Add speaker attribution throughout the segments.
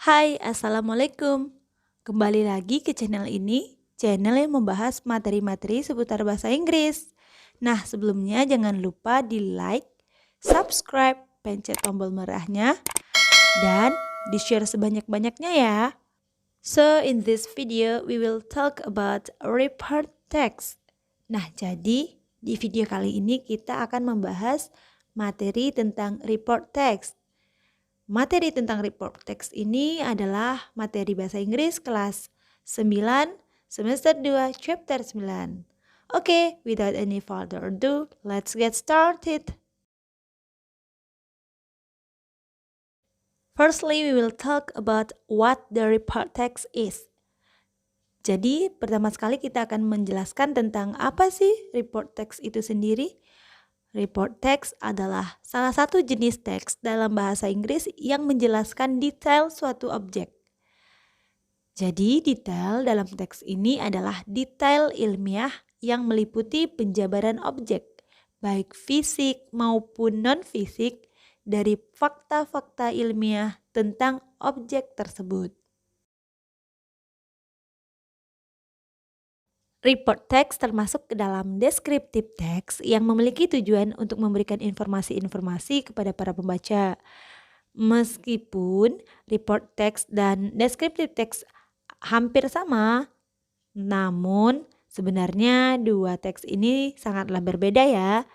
Speaker 1: Hai, Assalamualaikum. Kembali lagi ke channel ini, channel yang membahas materi-materi seputar bahasa Inggris. Nah, sebelumnya jangan lupa di like, subscribe, pencet tombol merahnya, dan di-share sebanyak-banyaknya ya. So, in this video, we will talk about report text. Nah, jadi di video kali ini kita akan membahas materi tentang report text. Materi tentang report text ini adalah materi bahasa Inggris kelas 9 semester 2 chapter 9. Oke, without any further ado, let's get started. Firstly, we will talk about what the report text is. Jadi, pertama sekali kita akan menjelaskan tentang apa sih report text itu sendiri. Report text adalah salah satu jenis teks dalam bahasa Inggris yang menjelaskan detail suatu objek. Jadi, detail dalam teks ini adalah detail ilmiah yang meliputi penjabaran objek, baik fisik maupun non-fisik, dari fakta-fakta ilmiah tentang objek tersebut. Report text termasuk ke dalam descriptive text yang memiliki tujuan untuk memberikan informasi-informasi kepada para pembaca. Meskipun report text dan descriptive text hampir sama, namun sebenarnya dua teks ini sangatlah berbeda ya.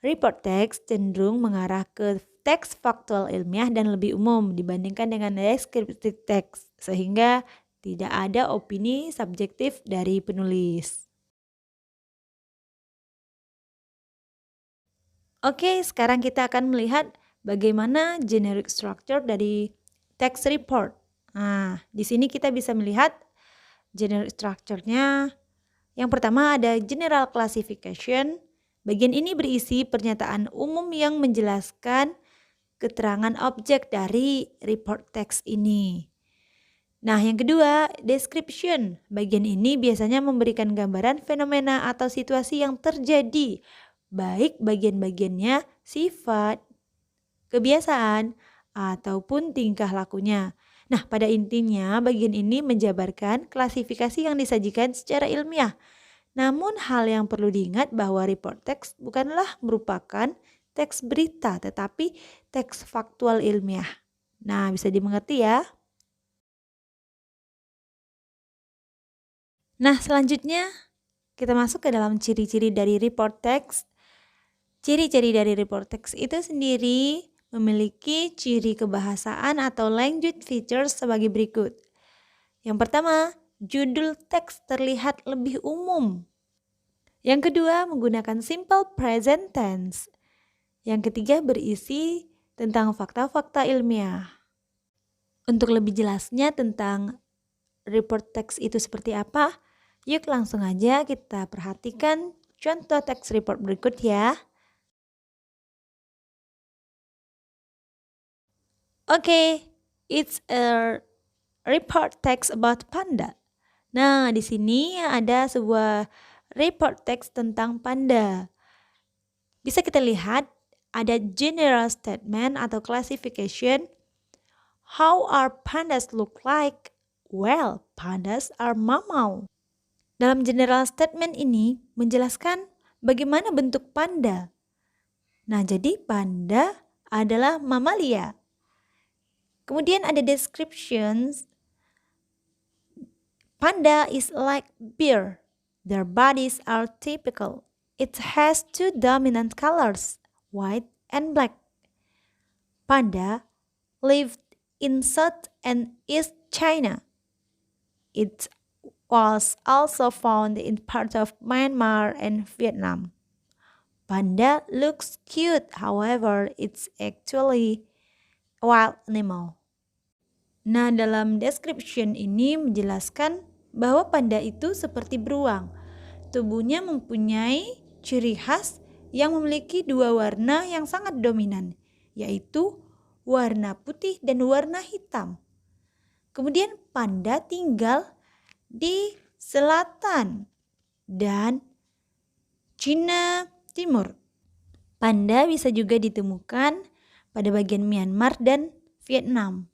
Speaker 1: Report text cenderung mengarah ke teks faktual ilmiah dan lebih umum dibandingkan dengan descriptive text, sehingga tidak ada opini subjektif dari penulis. Oke, sekarang kita akan melihat bagaimana generic structure dari text report. Nah, di sini kita bisa melihat generic structure-nya. Yang pertama ada general classification. Bagian ini berisi pernyataan umum yang menjelaskan keterangan objek dari report text ini. Nah, yang kedua, description. Bagian ini biasanya memberikan gambaran fenomena atau situasi yang terjadi, baik bagian-bagiannya, sifat, kebiasaan, ataupun tingkah lakunya. Nah, pada intinya bagian ini menjabarkan klasifikasi yang disajikan secara ilmiah. Namun hal yang perlu diingat bahwa report text bukanlah merupakan teks berita, tetapi teks faktual ilmiah. Nah, bisa dimengerti ya. Nah, selanjutnya kita masuk ke dalam ciri-ciri dari report text. Ciri-ciri dari report text itu sendiri memiliki ciri kebahasaan atau language features sebagai berikut. Yang pertama, judul teks terlihat lebih umum. Yang kedua, menggunakan simple present tense. Yang ketiga, berisi tentang fakta-fakta ilmiah. Untuk lebih jelasnya tentang report text itu seperti apa, yuk langsung aja kita perhatikan contoh teks report berikut ya. Oke, it's a report text about panda. Nah, di sini ada sebuah report text tentang panda. Bisa kita lihat ada general statement atau classification. How are pandas look like? Well, pandas are mammal. Dalam general statement ini menjelaskan bagaimana bentuk panda. Nah, jadi panda adalah mamalia. Kemudian ada descriptions. Panda is like bear. Their bodies are typical. It has two dominant colors, white and black. Panda lived in South and East China. It was also found in parts of Myanmar and Vietnam. Panda looks cute, however, it's actually a wild animal. Nah, dalam description ini menjelaskan bahwa panda itu seperti beruang. Tubuhnya mempunyai ciri khas yang memiliki dua warna yang sangat dominan, yaitu warna putih dan warna hitam. Kemudian panda tinggal di selatan dan Cina Timur. Panda bisa juga ditemukan pada bagian Myanmar dan Vietnam.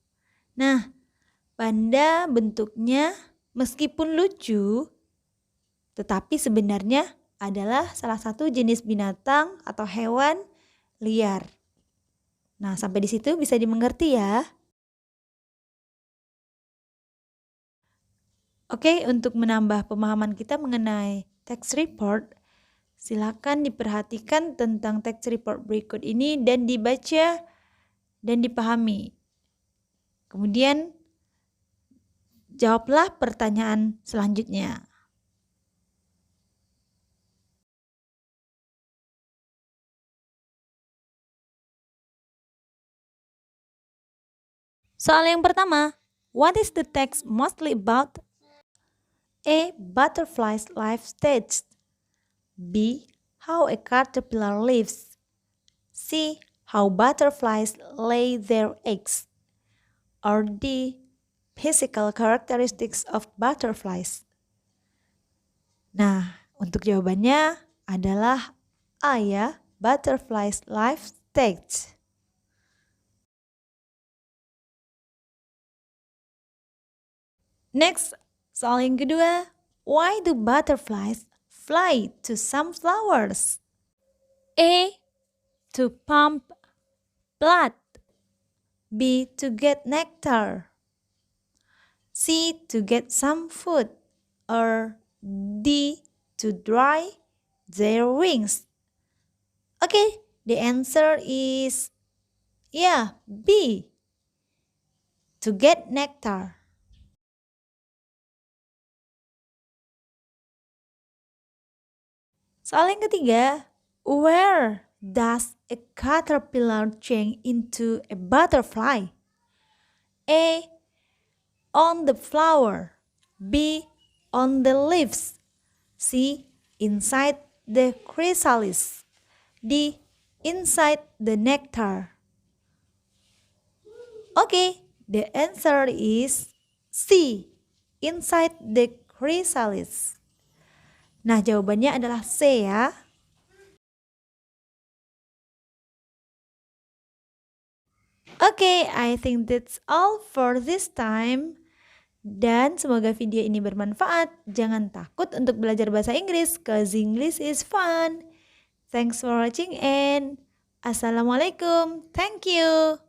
Speaker 1: Nah, Panda bentuknya meskipun lucu, tetapi sebenarnya adalah salah satu jenis binatang atau hewan liar. Nah, sampai di situ bisa dimengerti ya. Oke, untuk menambah pemahaman kita mengenai text report, silakan diperhatikan tentang text report berikut ini dan dibaca dan dipahami. Kemudian jawablah pertanyaan selanjutnya. Soal yang pertama, what is the text mostly about? A. Butterfly's life stage. B. How a caterpillar lives. C. How butterflies lay their eggs. Or D. Physical characteristics of butterflies. Nah, untuk jawabannya adalah A ya, butterfly's life stage. Next, soal yang kedua, why do butterflies fly to some flowers? A. To pump blood. B. To get nectar. C. To get some food. Or D. To dry their wings. Okay, the answer is B. To get nectar. Soal yang ketiga, where does a caterpillar change into a butterfly? A. On the flower. B. On the leaves. C. Inside the chrysalis. D. Inside the nectar. Okay, the answer is C. Inside the chrysalis. Nah, jawabannya adalah C ya. Okay, I think that's all for this time. Dan semoga video ini bermanfaat. Jangan takut untuk belajar bahasa Inggris, cause English is fun. Thanks for watching and Assalamualaikum. Thank you.